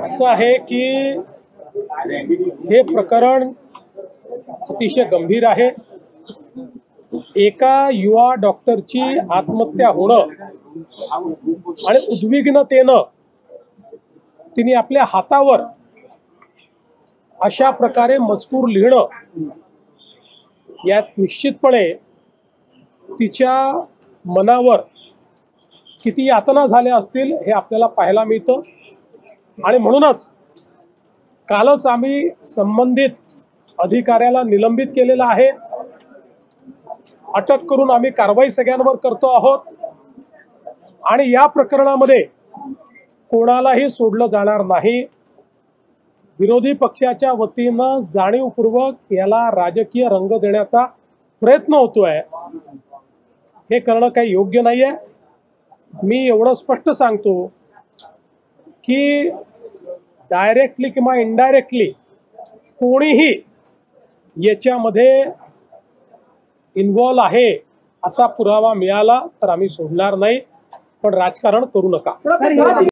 असं आहे की हे प्रकरण अतिशय गंभीर आहे। एका युवा डॉक्टरची आत्महत्या होणं आणि उद्विग्नतेनं तिने आपल्या हातावर अशा प्रकारे मजकूर लिहिणं, यात निश्चितपणे तिच्या मनावर किती यातना झाल्या असतील हे आपल्याला पाहायला मिळतं। आणि म्हणूनच कालच आम्ही संबंधित अधिकाऱ्याला निलंबित केलेलं आहे। अटक करून आम्ही कारवाई सगळ्यांवर करतो आहोत आणि या प्रकरणामध्ये कोणालाही सोडलं जाणार नाही। विरोधी पक्षाच्या वतीनं जाणीवपूर्वक याला राजकीय रंग देण्याचा प्रयत्न होतोय, हे करणं काही योग्य नाहीये। मी एवढं स्पष्ट सांगतो की डायरेक्टली किंवा इनडायरेक्टली कोणीही याच्यामध्ये इन्व्हॉल्व आहे असा पुरावा मिळाला तर आम्ही सोडणार नाही, पण राजकारण करू नका।